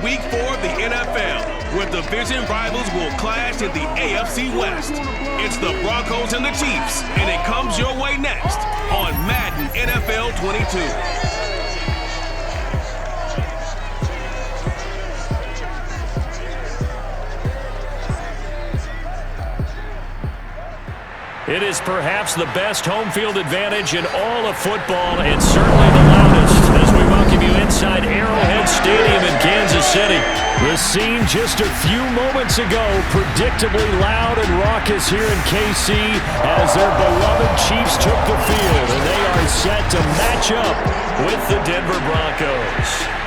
Week 4 of the NFL, where division rivals will clash in the AFC West. It's the Broncos and the Chiefs, and it comes your way next on Madden NFL 22. It is perhaps the best home field advantage in all of football, and certainly the loudest as we welcome you inside Arrowhead Stadium in Kansas City. The scene just a few moments ago, predictably loud and raucous here in KC as their beloved Chiefs took the field, and they are set to match up with the Denver Broncos.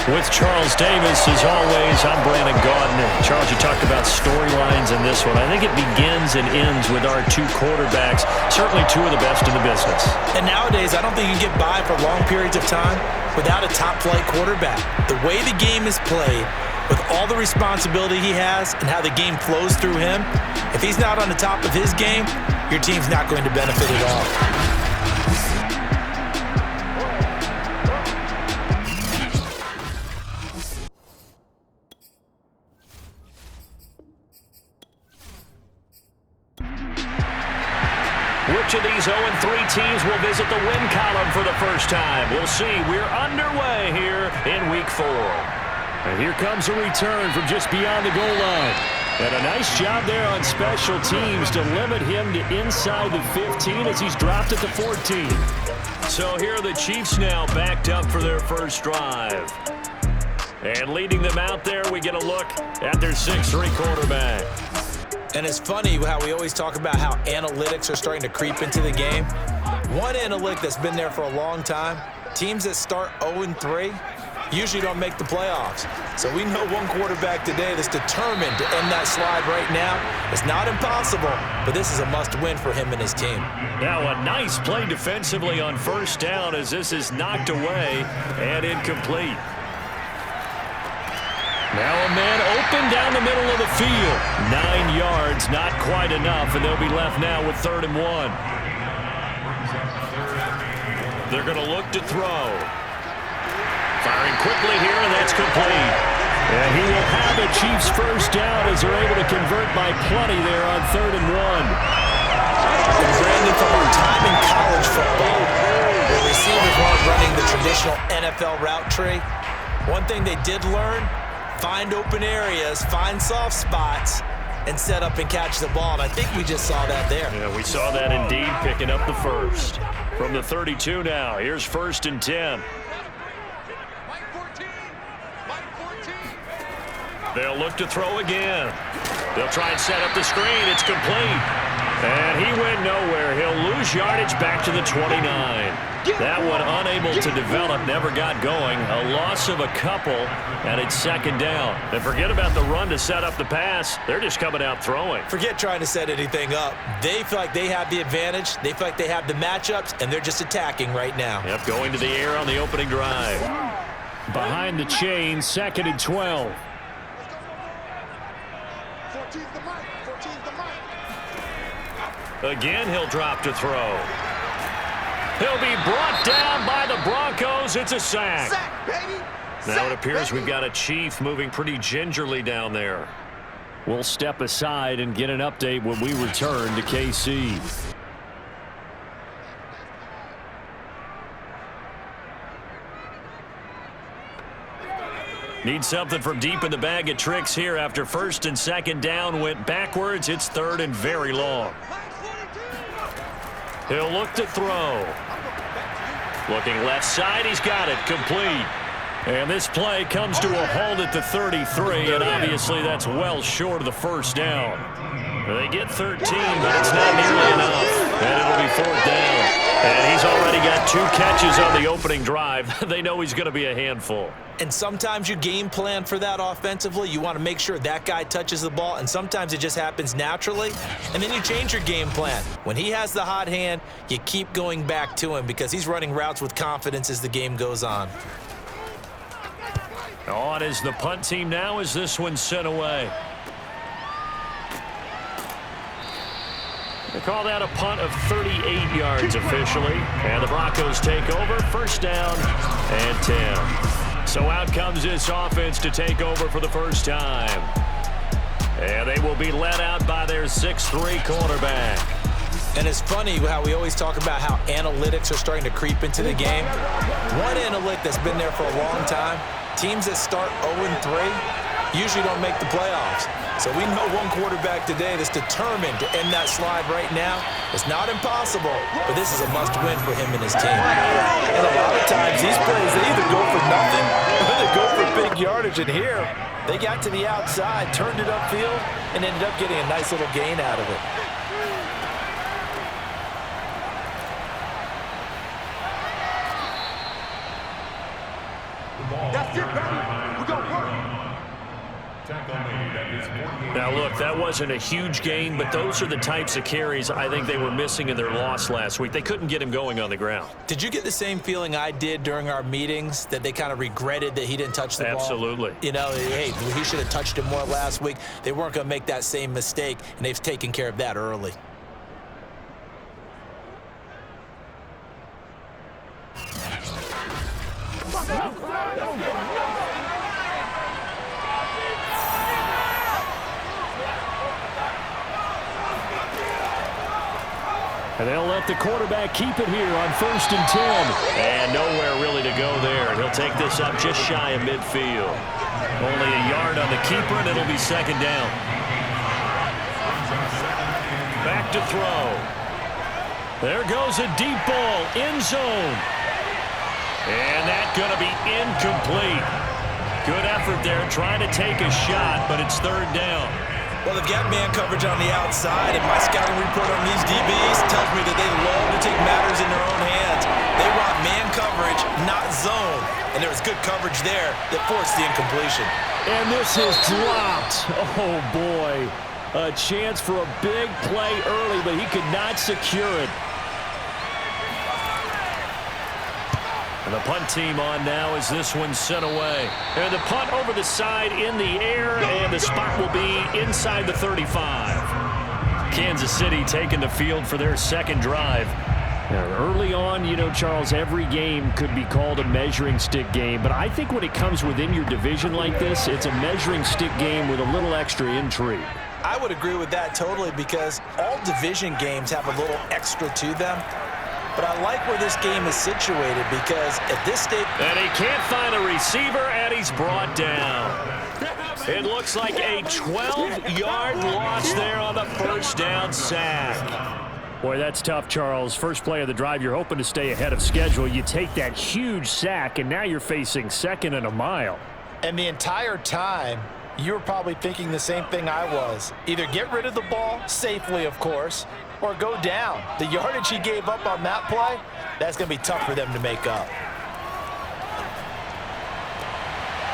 With Charles Davis, as always, I'm Brandon Gaudin. Charles, you talked about storylines in this one. I think it begins and ends with our two quarterbacks, certainly two of the best in the business. And nowadays, I don't think you can get by for long periods of time without a top-flight quarterback. The way the game is played, with all the responsibility he has and how the game flows through him, if he's not on the top of his game, your team's not going to benefit at all. Which of these 0-3 teams will visit the win column for the first time? We'll see. We're underway here in Week 4. And here comes a return from just beyond the goal line. And a nice job there on special teams to limit him to inside the 15 as he's dropped it to 14. So here are the Chiefs now backed up for their first drive. And leading them out there, we get a look at their 6'3 quarterback. And it's funny how we always talk about how analytics are starting to creep into the game. One analytic that's been there for a long time, teams that start 0-3 usually don't make the playoffs. So we know one quarterback today that's determined to end that slide right now. It's not impossible, but this is a must-win for him and his team. Now a nice play defensively on first down as this is knocked away and incomplete. Now a man open down the middle of the field. 9 yards, not quite enough, and they'll be left now with 3rd and 1. They're going to look to throw. Firing quickly here, and that's complete. And he will have the Chiefs first down as they're able to convert by plenty there on 3rd and 1. And Brandon, from our time in college football, where receivers weren't running the traditional NFL route tree, one thing they did learn, find open areas, find soft spots, and set up and catch the ball. And I think we just saw that there. Yeah, we saw that indeed, picking up the first. From the 32 now, here's 1st and 10. They'll look to throw again. They'll try and set up the screen. It's complete. And he went nowhere. He'll lose yardage back to the 29. That one unable to develop, never got going. A loss of a couple, and it's 2nd down. And forget about the run to set up the pass. They're just coming out throwing. Forget trying to set anything up. They feel like they have the advantage. They feel like they have the matchups, and they're just attacking right now. Yep, going to the air on the opening drive. Behind the chain, 2nd and 12. Again, he'll drop to throw. He'll be brought down by the Broncos. It's a sack. Now it appears we've got a Chief moving pretty gingerly down there. We'll step aside and get an update when we return to KC. Need something from deep in the bag of tricks here after 1st and 2nd down went backwards. It's 3rd and very long. He'll look to throw. Looking left side, he's got it, complete. And this play comes to a halt at the 33, and obviously that's well short of the first down. They get 13, but it's not nearly enough, and it'll be 4th down. And he's already got 2 catches on the opening drive. They know he's going to be a handful. And sometimes you game plan for that offensively. You want to make sure that guy touches the ball, and sometimes it just happens naturally, and then you change your game plan. When he has the hot hand, you keep going back to him because he's running routes with confidence as the game goes on. On is the punt team now as this one's sent away. call that a punt of 38 yards officially. And the Broncos take over, first down and 10. So out comes this offense to take over for the first time. And they will be led out by their 6'3" quarterback. And it's funny how we always talk about how analytics are starting to creep into the game. One analytic that's been there for a long time, teams that start 0-3 usually don't make the playoffs. So we know one quarterback today that's determined to end that slide right now. It's not impossible, but this is a must-win for him and his team. And a lot of times these plays, they either go for nothing or they go for big yardage. And here, they got to the outside, turned it upfield, and ended up getting a nice little gain out of it. That's it, baby. We're going to work. Now, look, that wasn't a huge gain, but those are the types of carries I think they were missing in their loss last week. They couldn't get him going on the ground. Did you get the same feeling I did during our meetings, that they kind of regretted that he didn't touch the ball? Absolutely. You know, hey, he should have touched it more last week. They weren't going to make that same mistake, and they've taken care of that early. And they'll let the quarterback keep it here on 1st and 10. And nowhere really to go there. He'll take this up just shy of midfield. Only a yard on the keeper, and it'll be 2nd down. Back to throw. There goes a deep ball, end zone. And that's going to be incomplete. Good effort there, trying to take a shot, but it's 3rd down. Well, they've got man coverage on the outside, and my scouting report on these DBs tells me that they love to take matters in their own hands. They want man coverage, not zone. And there was good coverage there that forced the incompletion. And this is dropped. Oh, boy. A chance for a big play early, but he could not secure it. And the punt team on now as this one's sent away. And the punt over the side in the air, and the spot will be inside the 35. Kansas City taking the field for their 2nd drive. Now, early on, you know, Charles, every game could be called a measuring stick game, but I think when it comes within your division like this, it's a measuring stick game with a little extra intrigue. I would agree with that totally, because all division games have a little extra to them. But I like where this game is situated, because at this stage... And he can't find a receiver, and he's brought down. It looks like a 12-yard loss there on the 1st down sack. Boy, that's tough, Charles. First play of the drive, you're hoping to stay ahead of schedule. You take that huge sack, and now you're facing 2nd and a mile. And the entire time, you were probably thinking the same thing I was. Either get rid of the ball, safely, of course, or go down. The yardage he gave up on that play, that's going to be tough for them to make up.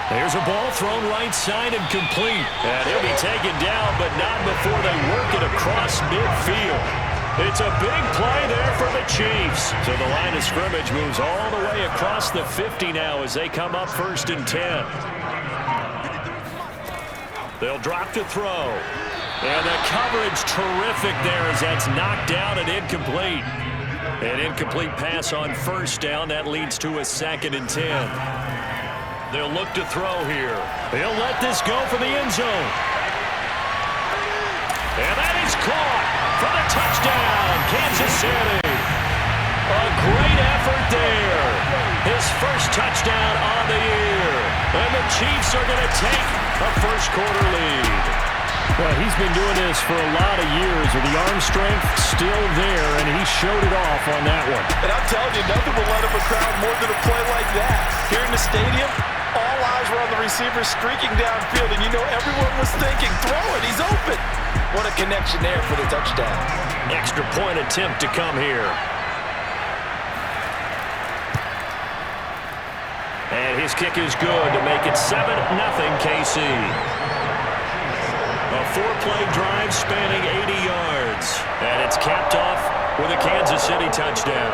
There's a ball thrown right side and complete. And he'll be taken down, but not before they work it across midfield. It's a big play there for the Chiefs. So the line of scrimmage moves all the way across the 50 now as they come up 1st and 10. They'll drop to throw. And the coverage terrific there as that's knocked down and incomplete. An incomplete pass on 1st down. That leads to a 2nd and 10. They'll look to throw here. They'll let this go for the end zone. And that is caught for the touchdown, Kansas City. A great effort there. His first touchdown on the year. And the Chiefs are going to take a 1st quarter lead. Well, he's been doing this for a lot of years with the arm strength still there, and he showed it off on that one. And I'm telling you, nothing will let up a crowd more than a play like that. Here in the stadium, all eyes were on the receiver streaking downfield, and you know everyone was thinking, throw it, he's open. What a connection there for the touchdown. Extra point attempt to come here. And his kick is good to make it 7-0 KC. A 4-play drive spanning 80 yards. And it's capped off with a Kansas City touchdown.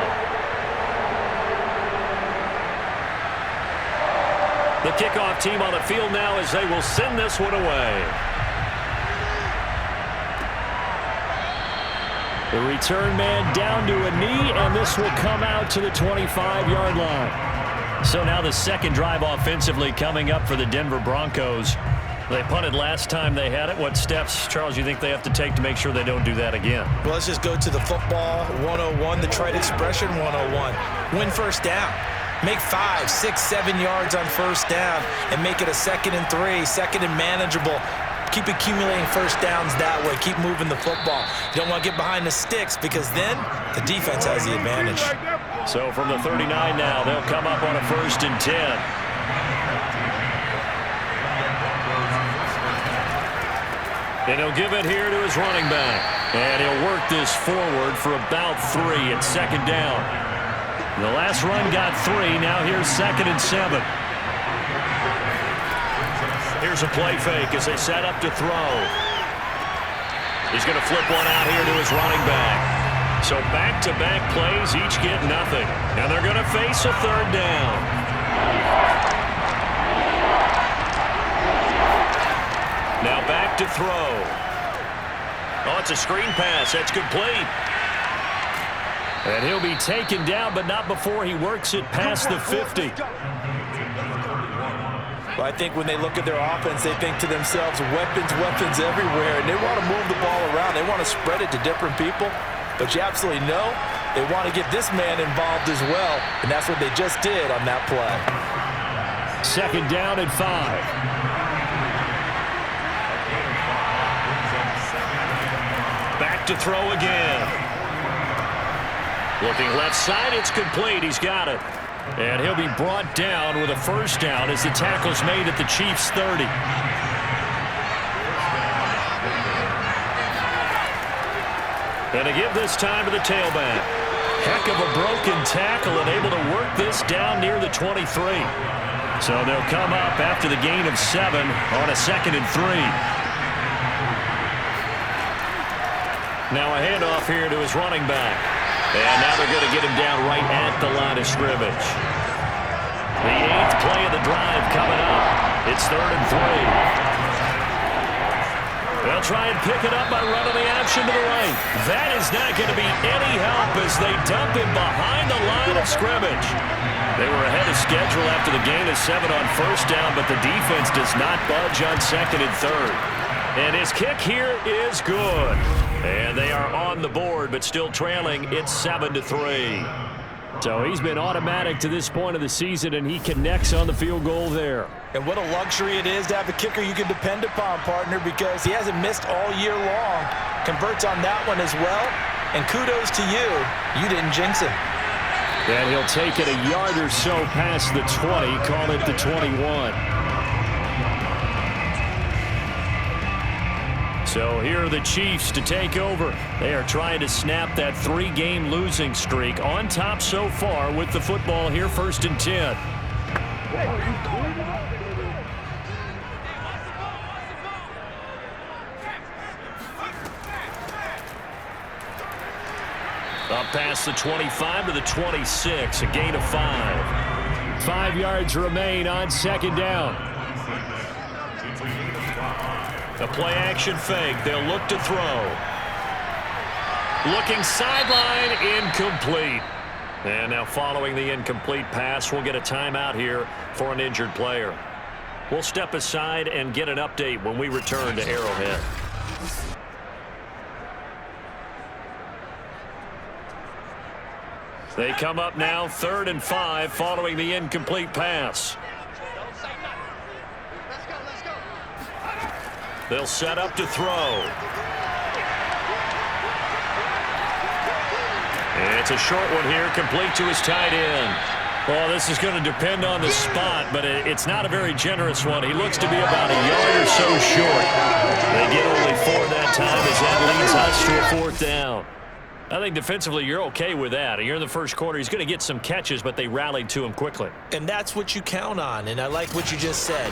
The kickoff team on the field now as they will send this one away. The return man down to a knee, and this will come out to the 25-yard line. So now the second drive offensively coming up for the Denver Broncos. They punted last time they had it. What steps, Charles, you think they have to take to make sure they don't do that again? Well, let's just go to the football 101, the trite expression 101. Win first down. Make 5, 6, 7 yards on first down and make it a 2nd and 3, 2nd and manageable. Keep accumulating first downs that way. Keep moving the football. You don't want to get behind the sticks because then the defense has the advantage. So from the 39 now, they'll come up on a 1st and 10. And he'll give it here to his running back. And he'll work this forward for about 3 at 2nd down. The last run got 3. Now here's 2nd and 7. Here's a play fake as they set up to throw. He's going to flip one out here to his running back. So back-to-back plays, each get nothing. And they're going to face a 3rd down. Now back to throw. Oh, it's a screen pass. That's complete. And he'll be taken down, but not before he works it past the 50. Well, I think when they look at their offense, they think to themselves, weapons, weapons everywhere, and they want to move the ball around. They want to spread it to different people, but you absolutely know they want to get this man involved as well, and that's what they just did on that play. 2nd down and 5. Back to throw again. Looking left side, it's complete. He's got it. And he'll be brought down with a 1st down as the tackle's made at the Chiefs' 30. And to give this time to the tailback. Heck of a broken tackle and able to work this down near the 23. So they'll come up after the gain of 7 on a 2nd and 3. Now a handoff here to his running back. And now they're going to get him down right at the line of scrimmage. The 8th play of the drive coming up. It's 3rd and 3. They'll try and pick it up by running the option to the right. That is not going to be any help as they dump him behind the line of scrimmage. They were ahead of schedule after the gain of 7 on 1st down, but the defense does not budge on 2nd and 3rd. And his kick here is good. And they are on the board, but still trailing. It's 7-3. So he's been automatic to this point of the season, and he connects on the field goal there. And what a luxury it is to have a kicker you can depend upon, partner, because he hasn't missed all year long. Converts on that one as well. And kudos to you. You didn't jinx him. And he'll take it a yard or so past the 20, call it the 21. So here are the Chiefs to take over. They are trying to snap that 3-game losing streak. On top so far with the football here, 1st and 10. Up past the 25 to the 26, a gain of 5. 5 yards remain on 2nd down. The play-action fake. They'll look to throw. Looking sideline, incomplete. And now following the incomplete pass, we'll get a timeout here for an injured player. We'll step aside and get an update when we return to Arrowhead. They come up now 3rd and 5 following the incomplete pass. They'll set up to throw. And it's a short one here, complete to his tight end. Well, this is going to depend on the spot, but it's not a very generous one. He looks to be about a yard or so short. They get only 4 that time as that leads us to a 4th down. I think defensively you're okay with that. You're in the first quarter. He's going to get some catches, but they rallied to him quickly. And that's what you count on, and I like what you just said.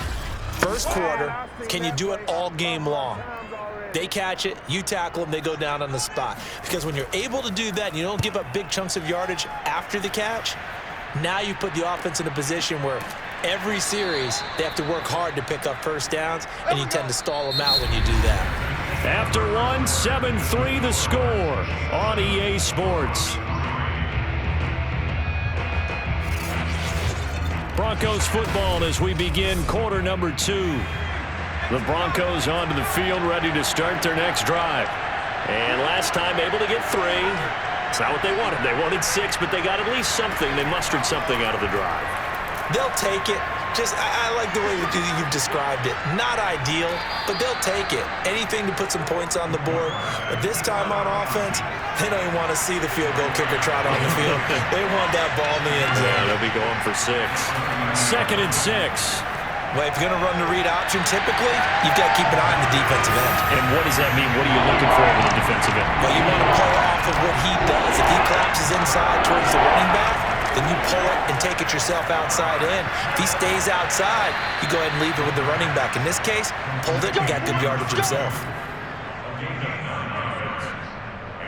First quarter, can you do it all game long? They catch it, you tackle them, they go down on the spot. Because when you're able to do that and you don't give up big chunks of yardage after the catch, now you put the offense in a position where every series they have to work hard to pick up first downs, and you tend to stall them out when you do that. After one, 7-3 the score on EA Sports. Broncos football as we begin quarter number 2. The Broncos onto the field ready to start their next drive. And last time able to get 3. It's not what they wanted. They wanted 6, but they got at least something. They mustered something out of the drive. They'll take it. I like the way you've described it. Not ideal, but they'll take it. Anything to put some points on the board. But this time on offense, they don't even want to see the field goal kicker trot on the field. They want that ball in the end zone. Yeah, they'll be going for 6. 2nd and 6. Well, if you're going to run the read option, typically, you've got to keep an eye on the defensive end. And what does that mean? What are you looking for with the defensive end? Well, you want to play off of what he does. If he collapses inside towards the running back, then you pull it and take it yourself outside in. If he stays outside, you go ahead and leave it with the running back. In this case, pulled it and got good yardage himself.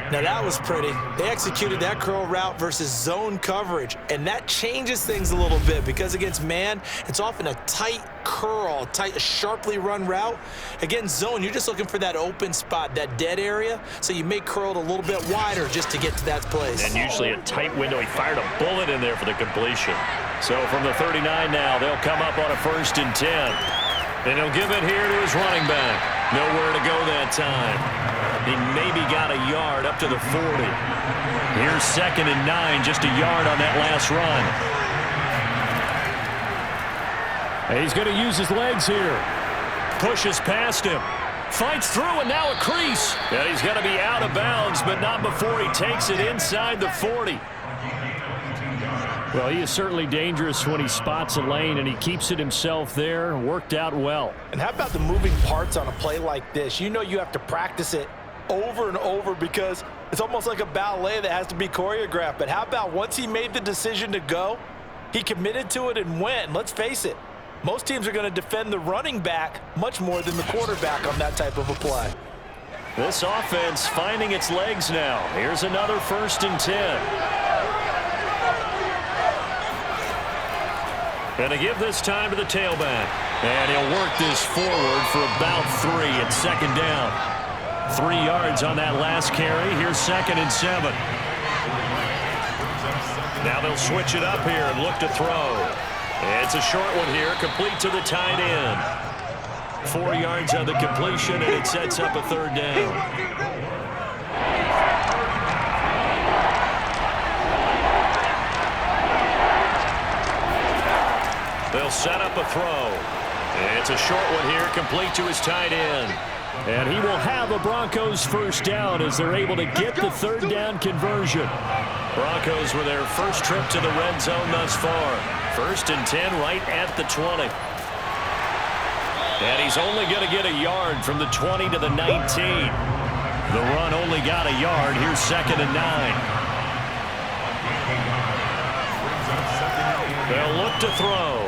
Now that was pretty. They executed that curl route versus zone coverage, and that changes things a little bit because against man, it's often a tight curl, a sharply run route. Against zone, you're just looking for that open spot, that dead area, so you make curl a little bit wider just to get to that place. And usually a tight window. He fired a bullet in there for the completion. So from the 39 now, they'll come up on a 1st and 10. And he'll give it here to his running back. Nowhere to go that time. He maybe got a yard up to the 40. Here's 2nd and 9, just a yard on that last run. And he's going to use his legs here. Pushes past him. Fights through, and now a crease. And he's going to be out of bounds, but not before he takes it inside the 40. Well, he is certainly dangerous when he spots a lane, and he keeps it himself there. Worked out well. And how about the moving parts on a play like this? You know you have to practice it over and over because it's almost like a ballet that has to be choreographed. But how about once he made the decision to go, he committed to it and went. And let's face it, most teams are going to defend the running back much more than the quarterback on that type of a play. This offense finding its legs now. Here's another 1st and 10. And to give this time to the tailback. And he'll work this forward for about 3 at 2nd down. 3 yards on that last carry. Here's 2nd and 7. Now they'll switch it up here and look to throw. It's a short one here, complete to the tight end. 4 yards on the completion, and it sets up a 3rd down. They'll set up a throw. It's a short one here, complete to his tight end. And he will have a Broncos 1st down as they're able to get the 3rd down conversion. Broncos with their first trip to the red zone thus far. 1st and 10 right at the 20. And he's only going to get a yard from the 20 to the 19. The run only got a yard. Here's 2nd and 9. They'll look to throw.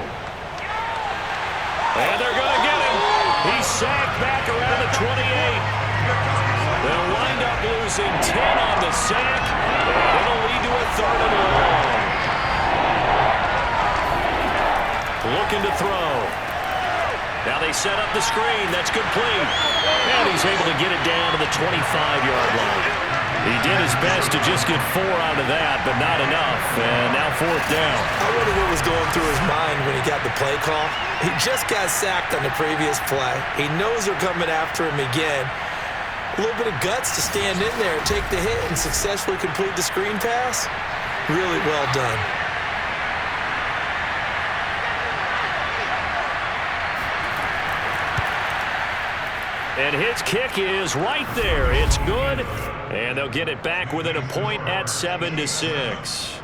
And they're going to get him. He's sacked back around the 28. They'll wind up losing 10 on the sack. And it'll lead to a 3rd and long. Looking to throw. Now they set up the screen. That's complete. And he's able to get it down to the 25-yard line. He did his best to just get 4 out of that, but not enough. And now 4th down. I wonder what was going through his mind when he got the play call. He just got sacked on the previous play. He knows they're coming after him again. A little bit of guts to stand in there, take the hit, and successfully complete the screen pass. Really well done. And his kick is right there. It's good. And they'll get it back within a point at 7-6.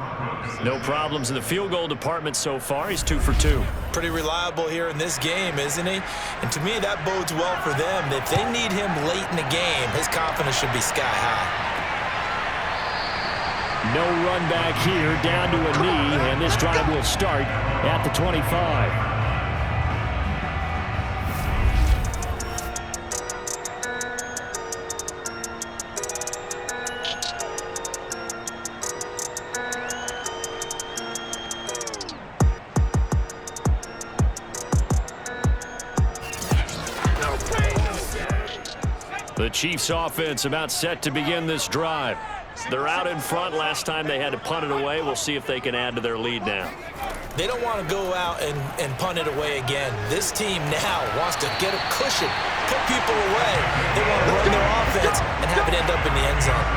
No problems in the field goal department so far. He's 2 for 2. Pretty reliable here in this game, isn't he? And to me, that bodes well for them. If they need him late in the game, his confidence should be sky high. No run back here, down to a knee, and this drive will start at the 25. The Chiefs offense about set to begin this drive. They're out in front. Last time they had to punt it away. We'll see if they can add to their lead now. They don't want to go out and punt it away again. This team now wants to get a cushion, put people away. They want to run their offense and have it end up in the end zone.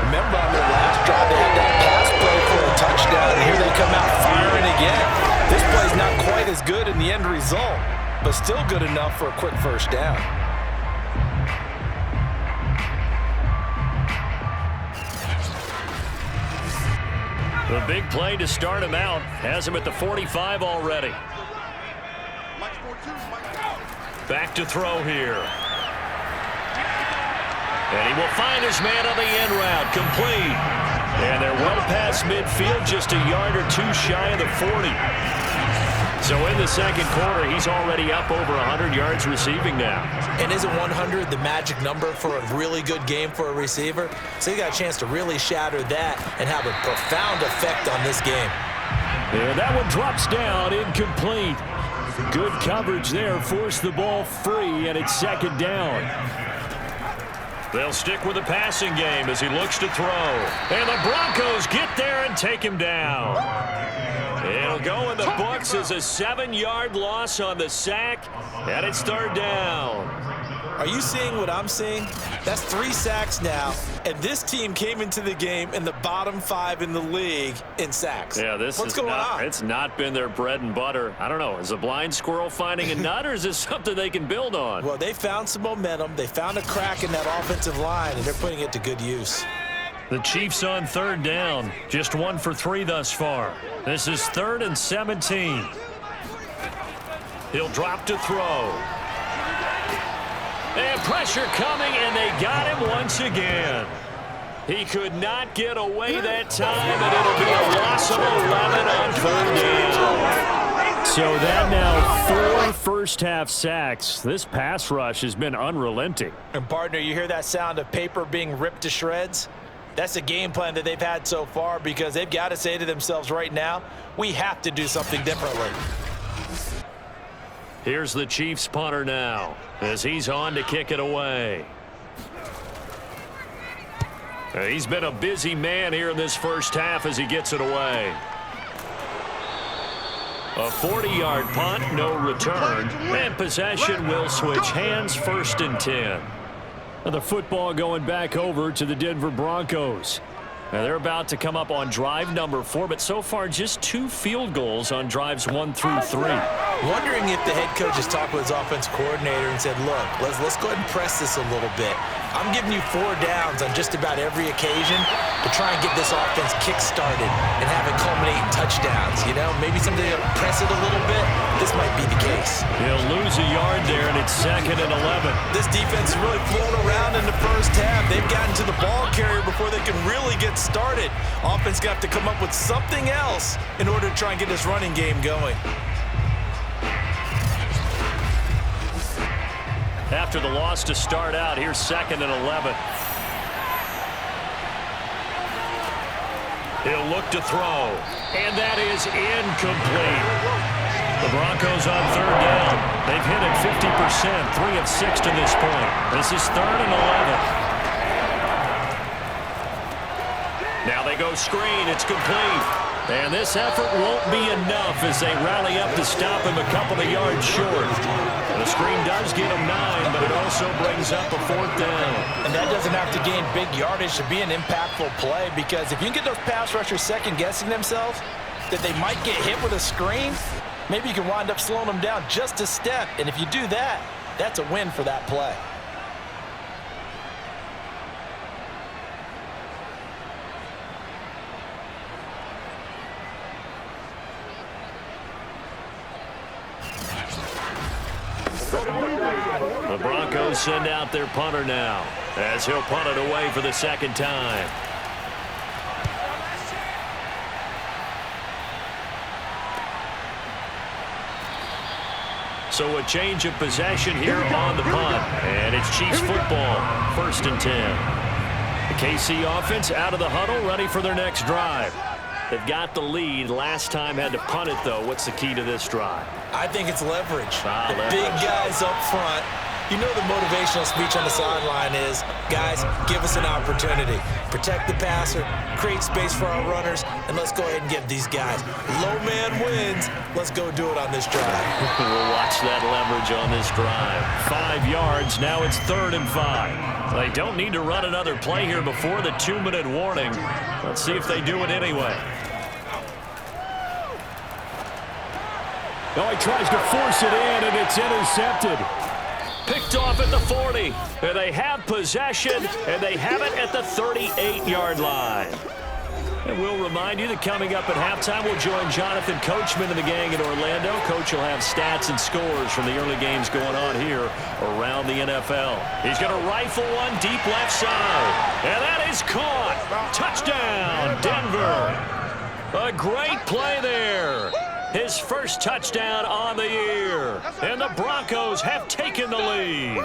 Remember on their last drive, they had that pass play for a touchdown, and here they come out firing again. This play's not quite as good in the end result, but still good enough for a quick first down. The big play to start him out has him at the 45 already. Back to throw here. And he will find his man on the end route, complete. And they're well past midfield, just a yard or two shy of the 40. So in the second quarter, he's already up over 100 yards receiving now. And isn't 100 the magic number for a really good game for a receiver? So he got a chance to really shatter that and have a profound effect on this game. And that one drops down, incomplete. Good coverage there, forced the ball free, and it's second down. They'll stick with the passing game as he looks to throw. And the Broncos get there and take him down. It'll go in the books as a 7-yard loss on the sack, and it's third down. Are you seeing what I'm seeing? That's 3 sacks now, and this team came into the game in the bottom 5 in the league in sacks. Yeah, what's going on? It's not been their bread and butter. I don't know. Is a blind squirrel finding a nut, or is this something they can build on? Well, they found some momentum. They found a crack in that offensive line, and they're putting it to good use. The Chiefs on third down. Just 1 for 3 thus far. This is 3rd and 17. He'll drop to throw. And pressure coming, and they got him once again. He could not get away that time, and it'll be a loss of 11 on 3rd down. So that now 4 first-half sacks. This pass rush has been unrelenting. And, partner, you hear that sound of paper being ripped to shreds? That's a game plan that they've had so far because they've got to say to themselves right now, we have to do something differently. Here's the Chiefs punter now as he's on to kick it away. He's been a busy man here in this first half as he gets it away. A 40-yard punt, no return, and possession will switch hands, 1st and 10. The football going back over to the Denver Broncos. Now they're about to come up on drive number 4, but so far just 2 field goals on drives 1 through 3. Wondering if the head coach has talked with his offense coordinator and said, look, let's go ahead and press this a little bit. I'm giving you 4 downs on just about every occasion to try and get this offense kick-started and have it culminate in touchdowns. You know, maybe someday they'll press it a little bit. This might be the case. He'll lose a yard there, and it's 2nd and 11. This defense is really flown around in the first half. They've gotten to the ball carrier before they can really get started. Offense got to come up with something else in order to try and get this running game going. After the loss to start out, here's 2nd and 11. He'll look to throw, and that is incomplete. The Broncos on third down. They've hit it 50%, 3 of 6 to this point. This is 3rd and 11. Now they go screen. It's complete. And this effort won't be enough as they rally up to stop him a couple of yards short. The screen does get him 9, but it also brings up a 4th down. And that doesn't have to gain big yardage to be an impactful play because if you can get those pass rushers second-guessing themselves that they might get hit with a screen, maybe you can wind up slowing them down just a step. And if you do that, that's a win for that play. The Broncos send out their punter now as he'll punt it away for the 2nd time. So a change of possession here on the punt. And it's Chiefs football, 1st and 10. The KC offense out of the huddle, ready for their next drive. They've got the lead. Last time had to punt it, though. What's the key to this drive? I think it's leverage. Leverage. Big guys up front You know the motivational speech on the sideline is, guys, give us an opportunity. Protect the passer, create space for our runners, and let's go ahead and give these guys. Low man wins. Let's go do it on this drive. We'll watch that leverage on this drive. 5 yards. Now it's 3rd and 5. They don't need to run another play here before the 2-minute warning. Let's see if they do it anyway. Oh, he tries to force it in, and it's intercepted. Picked off at the 40. And they have possession, and they have it at the 38-yard line. And we'll remind you that coming up at halftime, we'll join Jonathan Coachman and the gang in Orlando. Coach will have stats and scores from the early games going on here around the NFL. He's going to rifle one deep left side. And that is caught. Touchdown, Denver. A great play there. His first touchdown on the year. And the Broncos have taken the lead.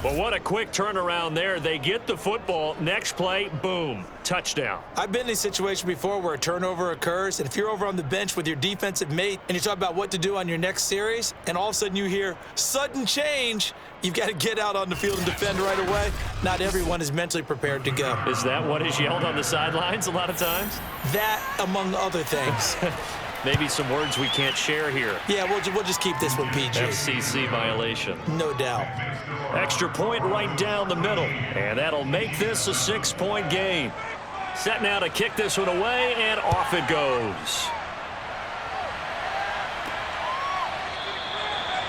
But what a quick turnaround there. They get the football. Next play, boom, touchdown. I've been in a situation before where a turnover occurs, and if you're over on the bench with your defensive mate and you talk about what to do on your next series, and all of a sudden you hear sudden change, you've got to get out on the field and defend right away. Not everyone is mentally prepared to go. Is that what is yelled on the sidelines a lot of times? That, among other things. Maybe some words we can't share here. Yeah, we'll just keep this one PG. FCC violation. No doubt. Extra point right down the middle. And that'll make this a 6-point game. Set now to kick this one away, and off it goes.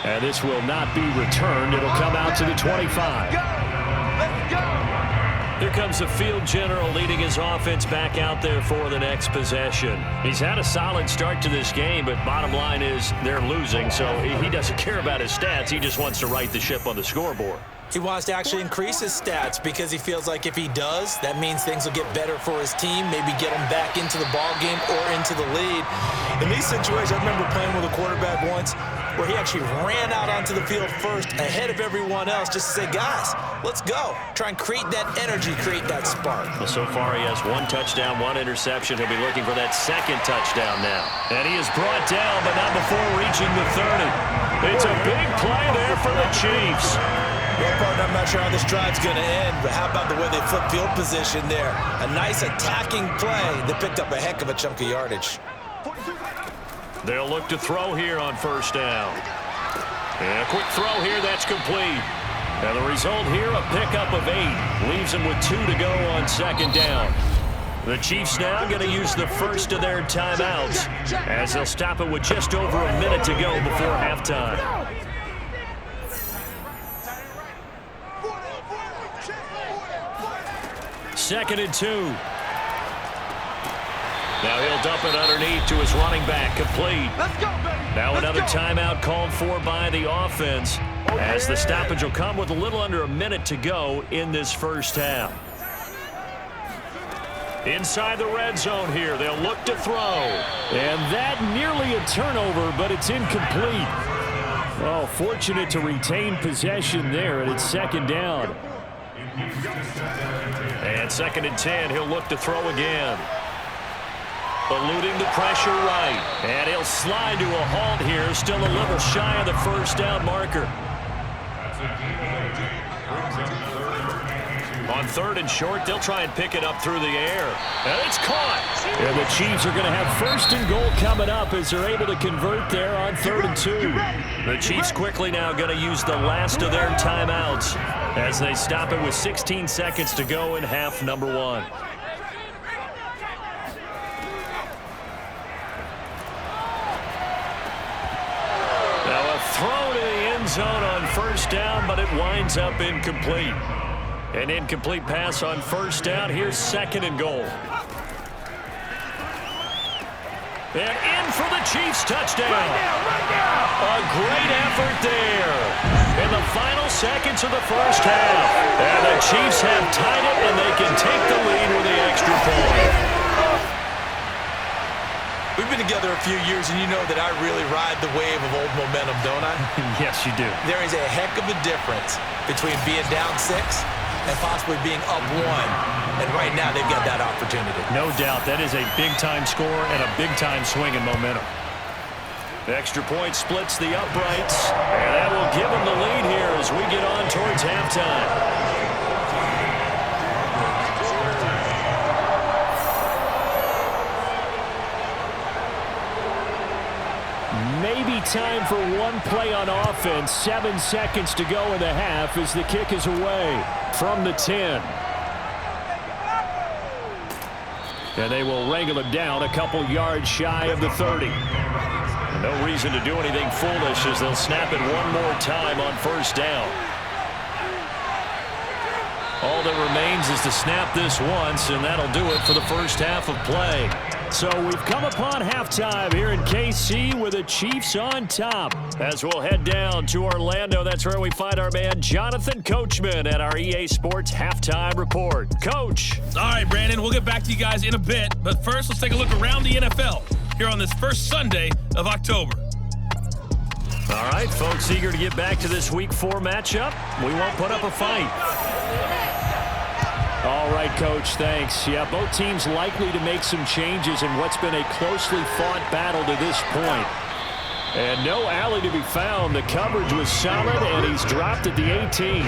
And this will not be returned. It'll come out to the 25. Let's go! Here comes the field general leading his offense back out there for the next possession. He's had a solid start to this game, but bottom line is they're losing, so he doesn't care about his stats. He just wants to right the ship on the scoreboard. He wants to actually increase his stats because he feels like if he does, that means things will get better for his team, maybe get him back into the ball game or into the lead. In these situations, I remember playing with a quarterback once where he actually ran out onto the field first ahead of everyone else just to say, guys, let's go. Try and create that energy, create that spark. Well, so far he has 1 touchdown, 1 interception. He'll be looking for that 2nd touchdown now. And he is brought down, but not before reaching the 30. It's a big play there for the Chiefs. Well, partner, I'm not sure how this drive's going to end, but how about the way they flip field position there? A nice attacking play that picked up a heck of a chunk of yardage. They'll look to throw here on 1st down. And a quick throw here, that's complete. And the result here, a pickup of 8. Leaves them with 2 to go on 2nd down. The Chiefs now going to use the first of their timeouts as they'll stop it with just over a minute to go before halftime. 2nd and 2. Now he'll dump it underneath to his running back, complete. Let's go, baby. Now another timeout called for by the offense as the stoppage will come with a little under a minute to go in this first half. Inside the red zone here, they'll look to throw. And that nearly a turnover, but it's incomplete. Oh, fortunate to retain possession there, and it's 2nd down. And 2nd and 10, he'll look to throw again. Eluding the pressure right. And he'll slide to a halt here, still a little shy of the 1st down marker. On 3rd and short, they'll try and pick it up through the air. And it's caught. And the Chiefs are going to have 1st and goal coming up as they're able to convert there on 3rd and 2. The Chiefs quickly now going to use the last of their timeouts as they stop it with 16 seconds to go in half number 1. Now a throw to the end zone on 1st down, but it winds up incomplete. An incomplete pass on 1st down. Here's 2nd and goal. And in for the Chiefs touchdown. Right now. A great effort there in the final seconds of the first half. And the Chiefs have tied it, and they can take the lead with the extra point. We've been together a few years, and you know that I really ride the wave of old momentum, don't I? Yes, you do. There is a heck of a difference between being down 6 and possibly being up 1. And right now, they've got that opportunity. No doubt. That is a big-time score and a big-time swing in momentum. Extra point splits the uprights, and that will give them the lead here as we get on towards halftime. Maybe time for one play on offense. 7 seconds to go in the half as the kick is away from the 10. And they will wrangle him down a couple yards shy of the 30. No reason to do anything foolish as they'll snap it one more time on first down. All that remains is to snap this once, and that'll do it for the first half of play. So we've come upon halftime here in KC with the Chiefs on top. As we'll head down to Orlando, that's where we find our man Jonathan Coachman at our EA Sports Halftime Report. Coach. All right, Brandon, we'll get back to you guys in a bit. But first, let's take a look around the NFL here on this first Sunday of October. All right, folks, eager to get back to this Week 4 matchup. We won't put up a fight. All right, Coach, thanks. Yeah, both teams likely to make some changes in what's been a closely fought battle to this point. And no alley to be found. The coverage was solid, and he's dropped at the 18.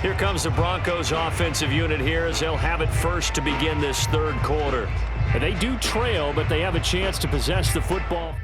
Here comes the Broncos offensive unit here as they'll have it first to begin this third quarter. And they do trail, but they have a chance to possess the football.